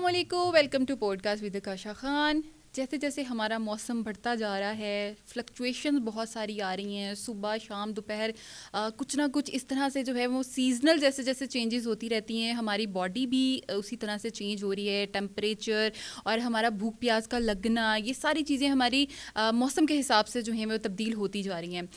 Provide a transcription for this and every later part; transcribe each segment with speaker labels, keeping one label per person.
Speaker 1: अस्सलामुअलैकुम, welcome to podcast with Kasha Khan. जैसे जैसे हमारा मौसम बढ़ता जा रहा है, फ्लक्चुएशन बहुत सारी आ रही हैं, सुबह शाम दोपहर कुछ ना कुछ इस तरह से जो है वो सीजनल जैसे जैसे चेंजेस होती रहती हैं। हमारी बॉडी भी उसी तरह से चेंज हो रही है, टेम्परेचर और हमारा भूख प्यास का लगना, ये सारी चीज़ें हमारी मौसम के हिसाब से जो हैं वो तब्दील होती जा रही हैं।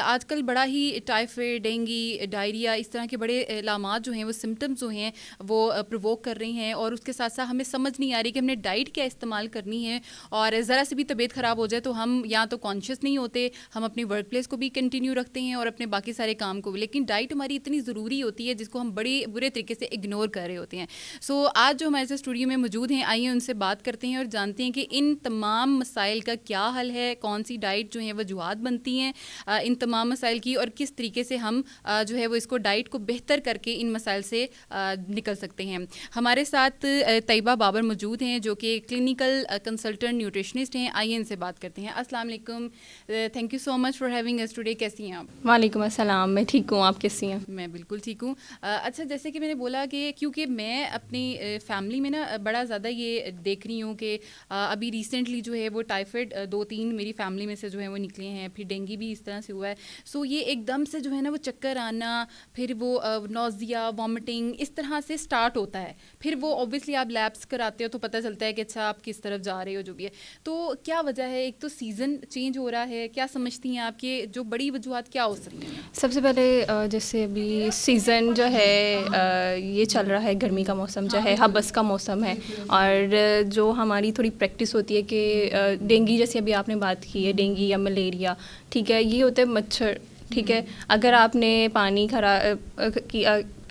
Speaker 1: आजकल बड़ा ही टाइफाइड, डेंगी, डायरिया, इस तरह के बड़े अलामात जो हैं वो सिम्टम्स जो हैं वो प्रोवोक कर रही हैं। और उसके साथ साथ हमें समझ नहीं आ रही कि हमने डाइट क्या इस्तेमाल करनी है। और ज़रा सी भी तबीयत ख़राब हो जाए तो हम या तो कॉन्शियस नहीं होते, हम अपनी वर्क प्लेस को भी कंटिन्यू रखते हैं और अपने बाकी सारे काम को भी, लेकिन डाइट हमारी इतनी ज़रूरी होती है जिसको हम बड़े बुरे तरीके से इग्नोर कर रहे होते हैं। सो आज जो हमारे साथ स्टूडियो में मौजूद हैं, आइए उनसे बात करते हैं और जानते हैं कि इन तमाम मसाइल का क्या हल है, कौन सी डाइट जो है वजूहात बनती हैं इन तमाम मसाइल की, और किस तरीके से हम जो है वो इसको डाइट को बेहतर करके इन मसाइल से निकल सकते हैं। हमारे साथ तैयबा बाबर मौजूद हैं जो कि क्लिनिकल कंसल्टेंट न्यूट्रिशनिस्ट हैं। आइए इनसे बात करते हैं। अस्सलाम वालेकुम, thank you so much for having us today. कैसी हैं आप?
Speaker 2: वालेकुम अस्सलाम, मैं ठीक हूँ, आप कैसी हैं?
Speaker 1: मैं बिल्कुल ठीक हूँ। अच्छा, जैसे कि मैंने बोला कि क्योंकि मैं अपनी फैमिली में ना बड़ा ज़्यादा ये देख रही हूँ कि अभी रिसेंटली जो है वो टाइफाइड 2-3 मेरी फैमिली में से जो है वो निकले हैं, फिर डेंगू भी इस तरह से हुआ है। सो ये एकदम से जो है ना वो चक्कर आना, फिर वो नौजिया, वॉमिटिंग, इस तरह से स्टार्ट होता है। फिर वो ऑब्वियसली आप लैब्स कराते हो तो पता चलता है कि अच्छा आप किस तरफ जा रहे हो, जो भी है। तो क्या वजह है? एक तो सीज़न चेंज हो रहा है, क्या समझती हैं आप कि जो बड़ी वजूहत क्या हो सकती हैं?
Speaker 2: सबसे पहले जैसे अभी सीज़न जो है ये चल रहा है, गर्मी का मौसम जो है, हबस का मौसम है। और जो हमारी थोड़ी प्रैक्टिस होती है कि डेंगू, जैसे अभी आपने बात की है, डेंगू या मलेरिया, ठीक है, ये होते हैं मच्छर, ठीक है। अगर आपने पानी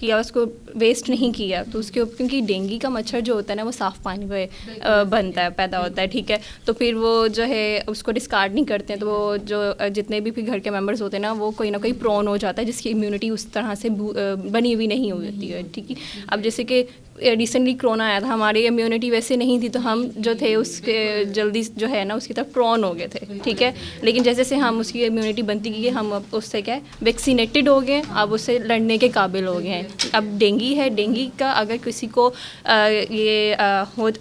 Speaker 2: किया उसको वेस्ट नहीं किया तो उसके ऊपर, क्योंकि डेंगू का मच्छर जो होता है ना वो साफ़ पानी में बनता है, पैदा होता है, ठीक है। तो फिर वो जो है उसको डिस्कार्ड नहीं करते हैं, तो वो जो जितने भी फिर घर के मेंबर्स होते हैं ना, वो कोई ना कोई प्रोन हो जाता है जिसकी इम्यूनिटी उस तरह से बनी हुई नहीं होती है, ठीक है। अब जैसे कि रिसेंटली कोरोना आया था, हमारी इम्यूनिटी वैसे नहीं थी, तो हम जो थे उसके जल्दी जो है ना उसकी तरफ प्रोन हो गए थे, ठीक है। लेकिन जैसे जैसे हम उसकी इम्यूनिटी बनती गई, हम अब उससे क्या है वैक्सीनेटेड हो गए, अब उससे लड़ने के काबिल हो गए हैं। अब डेंगू है, डेंगू का अगर किसी को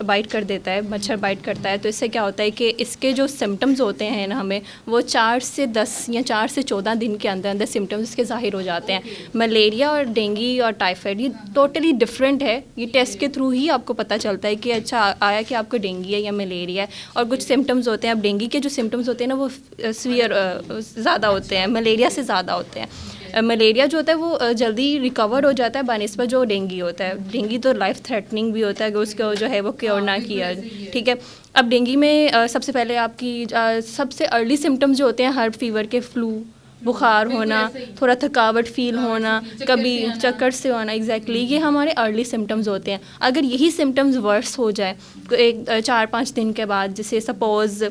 Speaker 2: बाइट कर देता है, मच्छर बाइट करता है, तो इससे क्या होता है कि इसके जो सिम्टम्स होते हैं ना, हमें वो 4 से 10 या 4 से 14 दिन के अंदर अंदर सिम्टम्स इसके ज़ाहिर हो जाते हैं। मलेरिया और डेंगू और टाइफाइड ये टोटली डिफरेंट है। ये टेस्ट के थ्रू ही आपको पता चलता है कि अच्छा आया कि आपको डेंगू है या मलेरिया है। और कुछ सिम्टम्स होते हैं, अब डेंगू के जो सिम्टम्स होते हैं ना वो सीवियर ज़्यादा होते हैं, मलेरिया से ज़्यादा होते हैं। मलेरिया जो होता है वो जल्दी रिकवर हो जाता है बनिस्बत जो डेंगू होता है। डेंगू तो लाइफ थ्रेटनिंग भी होता है अगर उसको जो है वो क्योर ना किया, ठीक है। अब डेंगू में सबसे पहले आपकी सबसे अर्ली सिम्टम्स जो होते हैं, हर फीवर के, फ्लू, बुखार होना, थोड़ा थकावट फील होना, कभी चक्कर से होना, एग्जैक्टली ये हमारे अर्ली सिम्टम्स होते हैं। अगर यही सिम्टम्स वर्स हो जाए तो 4-5 दिन के बाद, जैसे सपोज़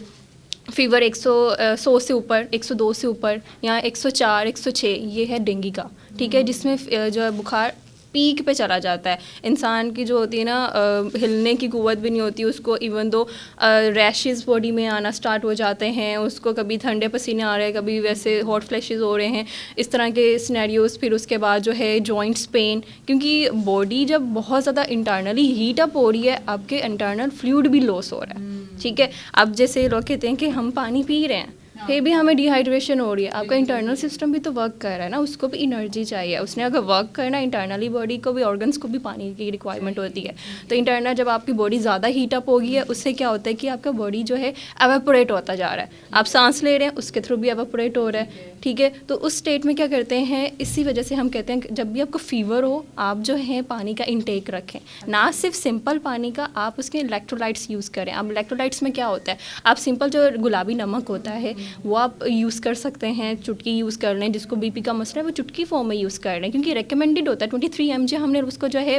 Speaker 2: फीवर 100 से ऊपर, 102 से ऊपर या 104, 106, ये है डेंगू का, ठीक है, जिसमें जो है बुखार पीक पे चला जाता है। इंसान की जो होती है ना हिलने की कुव्वत भी नहीं होती उसको, इवन दो रैशेस बॉडी में आना स्टार्ट हो जाते हैं उसको, कभी ठंडे पसीने आ रहे हैं, कभी वैसे हॉट फ्लैशेस हो रहे हैं, इस तरह के सिनेरियोज। फिर उसके बाद जो है जॉइंट्स पेन, क्योंकि बॉडी जब बहुत ज़्यादा इंटरनली हीट अप हो रही है, आपके इंटरनल फ्लूइड भी लॉस हो रहा है, ठीक है। अब जैसे लोग कहते हैं कि हम पानी पी रहे हैं फिर भी हमें डिहाइड्रेशन हो रही है, आपका इंटरनल सिस्टम भी तो वर्क कर रहा है ना, उसको भी एनर्जी चाहिए, उसने अगर वर्क करना इंटरनली, बॉडी को भी, ऑर्गन्स को भी पानी की रिक्वायरमेंट होती है। तो इंटरनल जब आपकी बॉडी ज़्यादा हीट अप होगी है, उससे क्या होता है कि आपका बॉडी जो है एवेपोरेट होता जा रहा है, आप सांस ले रहे हैं उसके थ्रू भी एवेपोरेट हो रहा है, ठीक है। तो उस स्टेट में क्या करते हैं, इसी वजह से हम कहते हैं कि जब भी आपको फीवर हो आप जो है पानी का इंटेक रखें, ना सिर्फ सिंपल पानी का, आप उसके इलेक्ट्रोलाइट्स यूज़ करें। अब इलेक्ट्रोलाइट्स में क्या होता है, आप सिंपल जो गुलाबी नमक होता है वो आप यूज़ कर सकते हैं, चुटकी यूज़ कर लें, जिसको बीपी का मसला है वो चुटकी फॉर्म में यूज़ कर लें, क्योंकि रिकमेंडेड होता है 23 mg, हमने उसको जो है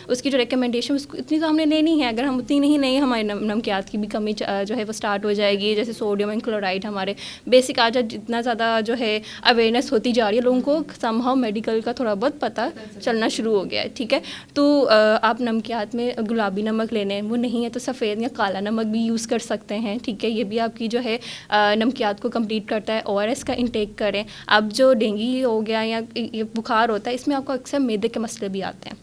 Speaker 2: उसकी जो रिकमेंडेशन उसको इतनी तो हमने लेनी है, अगर हम उतनी नहीं लेंगे हमारे नमकियात की भी कमी जो है वो स्टार्ट हो जाएगी। जैसे सोडियम एंड क्लोराइड, हमारे बेसिक आज जितना ज़्यादा जो है अवेयरनेस होती जा रही है, लोगों को समहाउ मेडिकल का थोड़ा बहुत पता चलना शुरू हो गया है, ठीक है। तो आप नमकियात में गुलाबी नमक लेने, वो नहीं है तो सफ़ेद या काला नमक भी यूज़ कर सकते हैं, ठीक है। ये भी आपकी जो है नमकियात को कंप्लीट करता है। ORS का इंटेक करें। अब जो डेंगू हो गया या ये बुखार होता है, इसमें आपको अक्सर मैदे के मसले भी आते हैं,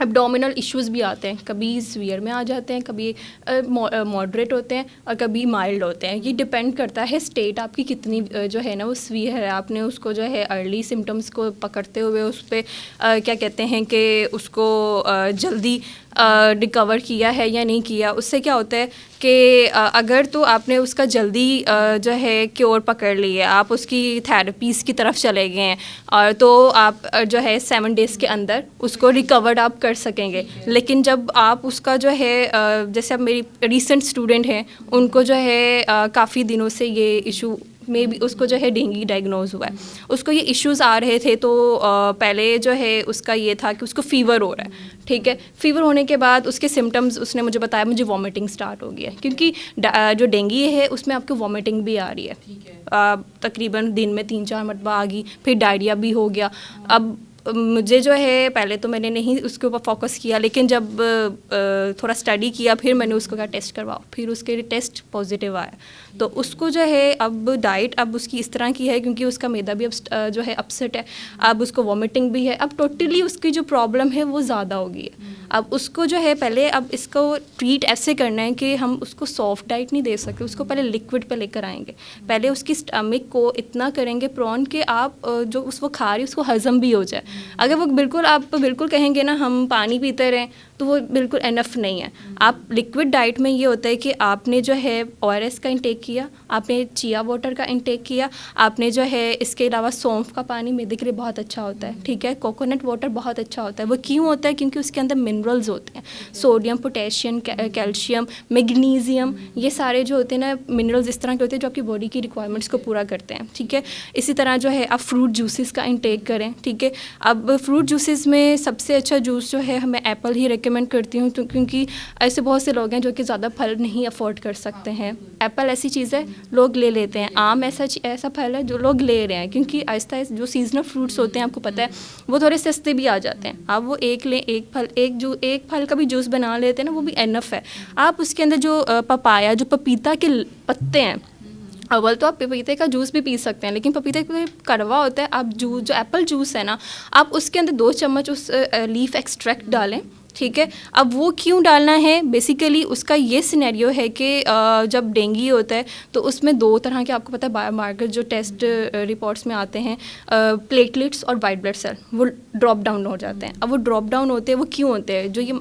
Speaker 2: एब्डोमिनल इश्यूज़ भी आते हैं, कभी सीवियर में आ जाते हैं, कभी मॉडरेट होते हैं और कभी माइल्ड होते हैं। ये डिपेंड करता है स्टेट आपकी कितनी जो है ना वो सीवियर है, आपने उसको जो है अर्ली सिम्टम्स को पकड़ते हुए उस पर क्या कहते हैं कि उसको जल्दी रिकवर किया है या नहीं किया। उससे क्या होता है कि अगर तो आपने उसका जल्दी जो है क्योर पकड़ लिया, आप उसकी थेरेपीज़ की तरफ चले गए हैं और तो आप जो है 7 डेज़ के अंदर उसको रिकवर्ड आप कर सकेंगे। लेकिन जब आप उसका जो है जैसे अब मेरी रीसेंट स्टूडेंट हैं, उनको जो है काफ़ी दिनों से ये इशू में भी उसको जो है डेंगू डायग्नोज हुआ है। उसको ये इश्यूज़ आ रहे थे तो पहले जो है उसका ये था कि उसको फ़ीवर हो रहा है, ठीक है। फ़ीवर होने के बाद उसके सिम्टम्स उसने मुझे बताया, मुझे वॉमिटिंग स्टार्ट हो गई है, क्योंकि जो डेंगू है उसमें आपको वॉमिटिंग भी आ रही है। तकरीबन दिन में 3-4 मरतबा आ गई, फिर डायरिया भी हो गया। अब मुझे जो है पहले तो मैंने नहीं उसके ऊपर फोकस किया, लेकिन जब थोड़ा स्टडी किया फिर मैंने उसको क्या टेस्ट करवाओ, फिर उसके टेस्ट पॉजिटिव आया। तो उसको जो है अब डाइट अब उसकी इस तरह की है, क्योंकि उसका मैदा भी अब जो है अपसेट है, अब उसको वॉमिटिंग भी है, अब टोटली उसकी जो प्रॉब्लम है वो ज़्यादा हो गई है। अब उसको जो है पहले अब इसको ट्रीट ऐसे करना है कि हम उसको सॉफ्ट डाइट नहीं दे सकते, उसको पहले लिक्विड पे लेकर आएंगे। पहले उसकी स्टमक को इतना करेंगे प्रॉन कि आप जो वो खा रही उसको हज़म भी हो जाए। अगर वो बिल्कुल आप बिल्कुल कहेंगे ना हम पानी पीते रहें तो वो बिल्कुल एनफ नहीं है। आप लिक्विड डाइट में ये होता है कि आपने जो है ORS का इंटेक किया, आपने चिया वाटर का इंटेक किया, आपने जो है इसके अलावा सौंफ का पानी मैदे के लिए बहुत अच्छा होता है, ठीक है। कोकोनट वाटर बहुत अच्छा होता है। वो क्यों होता है? क्योंकि उसके अंदर मिनरल्स होते हैं, सोडियम, पोटेशियम, कैल्शियम, मैग्नीशियम, ये सारे जो होते हैं ना मिनरल्स इस तरह के होते हैं जो आपकी बॉडी की रिक्वायरमेंट्स को पूरा करते हैं, ठीक है। इसी तरह जो है आप फ्रूट जूसेस का इंटेक करें, ठीक है। अब फ्रूट जूसेस में सबसे अच्छा जूस जो है मैं एप्पल ही रेकमेंड करती हूँ, क्योंकि ऐसे बहुत से लोग हैं जो कि ज़्यादा फल नहीं अफोर्ड कर सकते हैं। एप्पल ऐसी चीज़ है लोग ले लेते हैं, आम ऐसा फल है जो लोग ले रहे हैं, क्योंकि आहिस्ता आहिस्ता जो सीजनल फ्रूट्स होते हैं आपको पता है वो थोड़े सस्ते भी आ जाते हैं। आप वो एक लें, एक फल का भी जूस बना लेते हैं ना, वो भी एनफ है। आप उसके अंदर जो पपाया, जो पपीता के पत्ते हैं, अव्वल तो आप पपीते का जूस भी पी सकते हैं, लेकिन पपीते का कड़वा होता है। आप जूस जो एप्पल जूस है ना, आप उसके अंदर 2 चम्मच उस लीफ एक्सट्रैक्ट डालें, ठीक है। अब वो क्यों डालना है? बेसिकली उसका ये सिनेरियो है कि जब डेंगू होता है तो उसमें 2 तरह के आपको पता है बायोमार्कर जो टेस्ट रिपोर्ट्स में आते हैं, प्लेटलेट्स और वाइट ब्लड सेल, वो ड्रॉप डाउन हो जाते हैं। अब वो ड्रॉप डाउन होते हैं, वो क्यों होते हैं? जो ये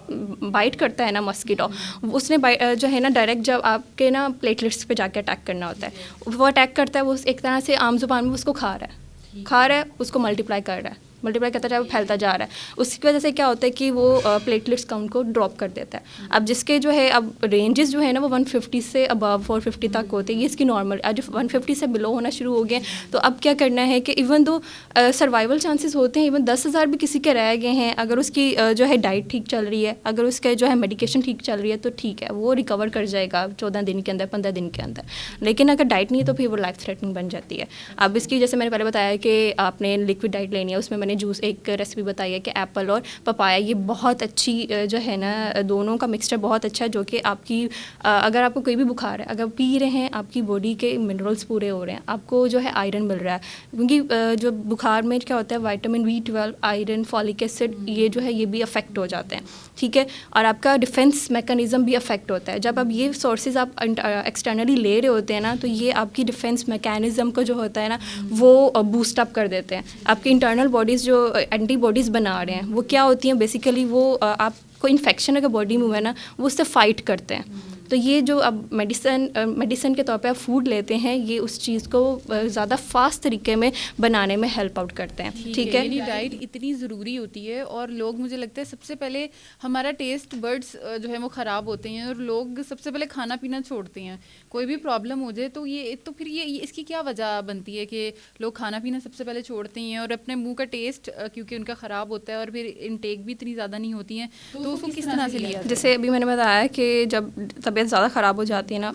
Speaker 2: बाइट करता है ना मस्कीटो, उसने जो है ना डायरेक्ट जब आपके ना प्लेटलेट्स पे जाके अटैक करना होता है, वो अटैक करता है, वो एक तरह से आम जुबान में उसको खा रहा है, उसको मल्टीप्लाई करता जाए, वो फैलता जा रहा है। उसकी वजह से क्या होता है कि वो प्लेटलेट्स काउंट को ड्रॉप कर देता है। अब जिसके जो है अब रेंजेस जो है ना वो 150 से अबव 450 तक होते हैं, ये इसकी नॉर्मल। आज 150 से बिलो होना शुरू हो गए, तो अब क्या करना है कि इवन दो सर्वाइवल चांसेस होते हैं, इवन 10,000 भी किसी के रह गए हैं, अगर उसकी जो है डाइट ठीक चल रही है, अगर उसके जो है मेडिकेशन ठीक चल रही है तो ठीक है, वो रिकवर कर जाएगा 14 दिन के अंदर, 15 दिन के अंदर। लेकिन अगर डाइट नहीं है तो फिर वो लाइफ थ्रेटनिंग बन जाती है। अब इसकी जैसे मैंने पहले बताया कि आपने लिक्विड डाइट लेनी है, उसमें मैंने जूस एक रेसिपी बताई है कि एप्पल और पपाया, ये बहुत अच्छी जो है ना दोनों का मिक्सचर बहुत अच्छा है, जो कि आपकी अगर आपको कोई भी बुखार है, अगर पी रहे हैं, आपकी बॉडी के मिनरल्स पूरे हो रहे हैं, आपको जो है आयरन मिल रहा है, क्योंकि जो बुखार में क्या होता है vitamin B12, iron, folic acid, ये जो है ये भी अफेक्ट हो जाते हैं, ठीक है। और आपका डिफेंस मैकेनिज़्म भी अफेक्ट होता है। जब अब ये सोर्सेज आप एक्सटर्नली ले रहे होते हैं ना, तो ये आपकी डिफेंस मैकेनिज़्म को जो होता है ना वो बूस्ट अप कर देते हैं। आपकी इंटरनल बॉडीज़ जो एंटीबॉडीज़ बना रहे हैं वो क्या होती हैं, बेसिकली वो आपको इन्फेक्शन अगर बॉडी में हुआ है ना, वो उससे फाइट करते हैं। तो ये जो अब मेडिसिन के तौर पे आप फूड लेते हैं, ये उस चीज़ को ज़्यादा फास्ट तरीके में बनाने में हेल्प आउट करते हैं, ठीक है।
Speaker 1: यानी डाइट इतनी ज़रूरी होती है, और लोग, मुझे लगता है सबसे पहले हमारा टेस्ट बर्ड्स जो है वो ख़राब होते हैं, और लोग सबसे पहले खाना पीना छोड़ते हैं। कोई भी प्रॉब्लम हो जाए तो फिर ये इसकी क्या वजह बनती है कि लोग खाना पीना सबसे पहले छोड़ते हैं, और अपने मुँह का टेस्ट क्योंकि उनका ख़राब होता है, और फिर इनटेक भी इतनी ज़्यादा नहीं होती है, तो उसको किस तरह से लिया?
Speaker 2: जैसे अभी मैंने बताया कि जब तबीयत ज़्यादा ख़राब हो जाती है ना,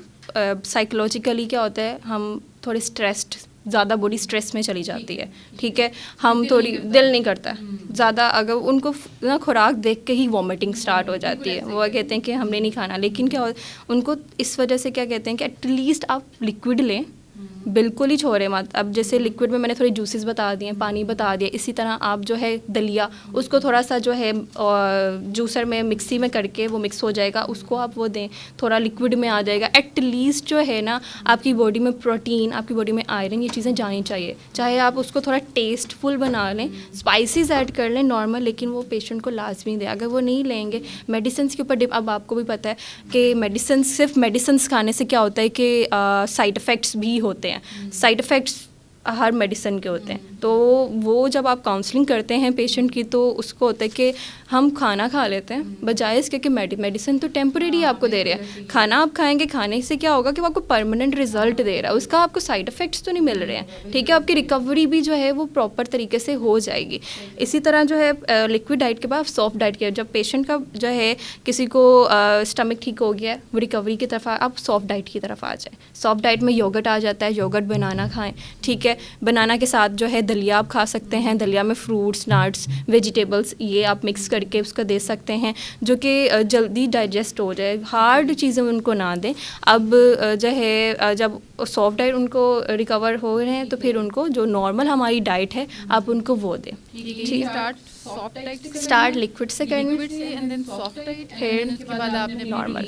Speaker 2: साइकोलॉजिकली क्या होता है, हम थोड़े स्ट्रेस्ड, ज़्यादा बॉडी स्ट्रेस में चली जाती है, ठीक है। हम थोड़ी दिल नहीं करता ज़्यादा, अगर उनको ना खुराक देख के ही वॉमिटिंग स्टार्ट हो जाती है, वो कहते हैं कि हमने नहीं खाना। लेकिन क्या उनको इस वजह से क्या कहते हैं कि एटलीस्ट आप लिक्विड लें, बिल्कुल ही छोड़े मत। अब जैसे लिक्विड में मैंने थोड़े जूसेस बता दिए, पानी बता दिया, इसी तरह आप जो है दलिया उसको थोड़ा सा जो है जूसर में मिक्सी में करके वो मिक्स हो जाएगा, उसको आप वो दें, थोड़ा लिक्विड में आ जाएगा। एटलीस्ट जो है ना आपकी बॉडी में प्रोटीन, आपकी बॉडी में आयरन, ये चीज़ें जानी चाहिए। चाहे आप उसको थोड़ा टेस्टफुल बना लें, स्पाइसेस ऐड कर लें नॉर्मल, लेकिन वो पेशेंट को लाजमी दें। अगर वो नहीं लेंगे मेडिसिन के ऊपर अब आपको भी पता है कि मेडिसिन, सिर्फ मेडिसिन खाने से क्या होता है कि साइड इफ़ेक्ट्स भी होते हैं। साइड इफ़ेक्ट्स हर मेडिसिन के होते हैं, तो वो जब आप काउंसलिंग करते हैं पेशेंट की तो उसको होता है कि हम खाना खा लेते हैं बजाय इसके कि मेडिसिन तो टेम्परेरी आपको दे रहे हैं। खाना आप खाएंगे, खाने से क्या होगा कि वो आपको परमानेंट रिजल्ट दे रहा है, उसका आपको साइड इफ़ेक्ट्स तो नहीं मिल रहे हैं, ठीक है। आपकी रिकवरी भी जो है वो प्रॉपर तरीके से हो जाएगी। इसी तरह जो है लिक्विड डाइट के बाद सॉफ्ट डाइट के, जब पेशेंट का जो है किसी को स्टमक ठीक हो गया है, वो रिकवरी की तरफ आप सॉफ्ट डाइट की तरफ आ जाए। सॉफ्ट डाइट में योगर्ट आ जाता है, योगर्ट बनाना खाएँ, ठीक है। बनाना के साथ जो है दलिया आप खा सकते हैं, दलिया में फ्रूट्स, नट्स, वेजिटेबल्स ये आप मिक्स करके उसका दे सकते हैं, जो कि जल्दी डाइजेस्ट हो जाए। हार्ड चीज़ें उनको ना दें। अब जो है जब सॉफ्ट डाइट उनको रिकवर हो रहे हैं तो फिर उनको जो नॉर्मल हमारी डाइट है आप उनको वो दें, ठीक है। स्टार्ट लिक्विड से करना,
Speaker 1: एंड देन सॉफ्ट डाइट,
Speaker 2: फिर
Speaker 1: उसके बाद आपने
Speaker 2: नॉर्मल।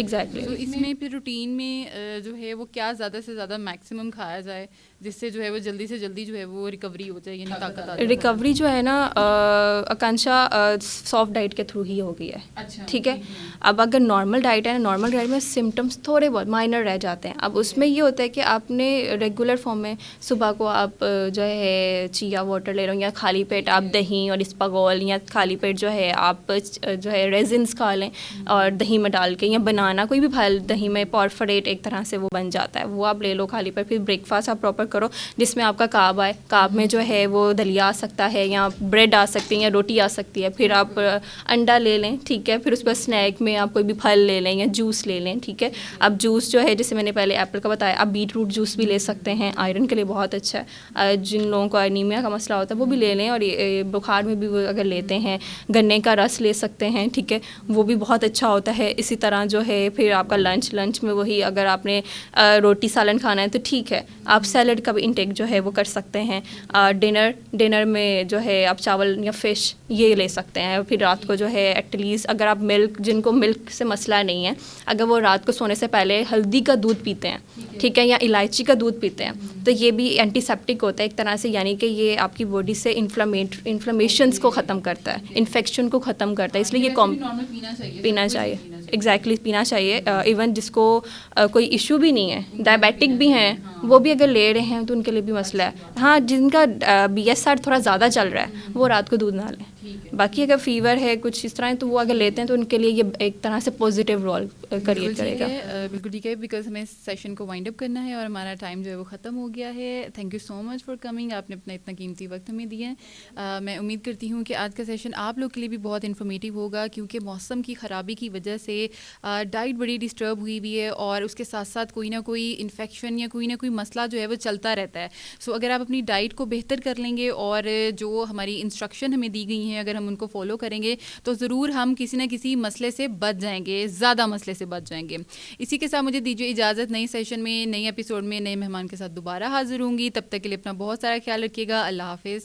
Speaker 2: एग्जैक्टली।
Speaker 1: तो इसमें फिर रूटीन में जो है वो क्या ज़्यादा से ज़्यादा मैक्सिमम खाया जाए जिससे जो है वो जल्दी से जल्दी जो है वो रिकवरी हो जाए, यानी ताकत आ जाए?
Speaker 2: रिकवरी जो है ना आकांक्षा सॉफ्ट डाइट के थ्रू ही हो गई है,
Speaker 1: अच्छा,
Speaker 2: ठीक है। अब अगर नॉर्मल डाइट है ना, नॉर्मल डाइट में सिम्टम्स थोड़े बहुत माइनर रह जाते हैं। अब उसमें ये होता है कि आपने रेगुलर फॉर्म में सुबह को आप जो है चिया वाटर ले रहे हो, या खाली पेट आप दही और इस्पागोल, या खाली पेट जो है आप जो है रेजिन्स खा लें और दही में डाल के, या बनाना कोई भी फल दही में पॉर्फरेट एक तरह से वो बन जाता है, वो आप ले लो खाली पेट। फिर ब्रेकफास्ट आप प्रॉपर करो जिसमें आपका कार्ब आए। कार्ब में जो है वो दलिया आ सकता है, या ब्रेड आ सकती है, या रोटी आ सकती है। फिर आप अंडा ले लें, ठीक है। फिर उस पर स्नैक में आप कोई भी फल ले लें या जूस ले लें, ठीक है। अब जूस जो है जैसे मैंने पहले एप्पल का बताया, आप बीट रूट जूस भी ले सकते हैं, आयरन के लिए बहुत अच्छा है। जिन लोगों को एनीमिया का मसला होता है वो भी ले लें, और ये बुखार में भी वो अगर लेते हैं गन्ने का रस ले सकते हैं, ठीक है, वो भी बहुत अच्छा होता है। इसी तरह जो है फिर आपका लंच में वही, अगर आपने रोटी सालन खाना है तो ठीक है, आप सैलड का भी इंटेक जो है वो कर सकते हैं। डिनर में जो है आप चावल या फ़िश ये ले सकते हैं। फिर रात को जो है एटलीस्ट अगर आप मिल्क, जिनको मिल्क से मसला नहीं है, अगर वो रात को सोने से पहले हल्दी का दूध पीते हैं, ठीक है, या इलायची का दूध पीते हैं, तो ये भी एंटीसेप्टिक होता है एक तरह से, यानी कि ये आपकी बॉडी से इन्फ्लेमेशंस को ख़त्म करता है, इन्फेक्शन को ख़त्म करता है, इसलिए ये पीना चाहिए। एग्जैक्टली पीना चाहिए। इवन जिसको कोई इशू भी नहीं है, डायबिटिक भी हैं, वो भी अगर ले रहे हैं तो उनके लिए भी मसला है। हाँ, जिनका BSR थोड़ा ज़्यादा चल रहा है वो रात को दूध ना लें। बाकी अगर फीवर है कुछ इस तरह है तो वो अगर लेते हैं तो उनके लिए ये एक तरह से पॉजिटिव रोल क्रिएट करेगा।
Speaker 1: बिल्कुल ठीक है, बिकॉज हमें सेशन को वाइंड अप करना है और हमारा टाइम जो है वो ख़त्म हो गया है। Thank you so much for coming, आपने अपना इतना कीमती वक्त हमें दिया है। मैं उम्मीद करती हूँ कि आज का सेशन आप लोग के लिए भी बहुत इन्फॉर्मेटिव होगा, क्योंकि मौसम की ख़राबी की वजह से डाइट बड़ी डिस्टर्ब हुई है और उसके साथ साथ कोई ना कोई इन्फेक्शन या कोई ना कोई मसला जो है वो चलता रहता है। सो अगर आप अपनी डाइट को बेहतर कर लेंगे और जो हमारी इंस्ट्रक्शन हमें दी गई हैं अगर हम उनको फॉलो करेंगे तो ज़रूर हम किसी ना किसी मसले से बच जाएंगे, ज़्यादा मसले से बच जाएंगे। इसी के साथ मुझे दीजिए इजाज़त। नई सेशन में, नई एपिसोड में नए मेहमान के साथ दोबारा हाजिर होंगी। तब तक के लिए अपना बहुत सारा ख्याल रखिएगा। अल्लाह हाफिज़।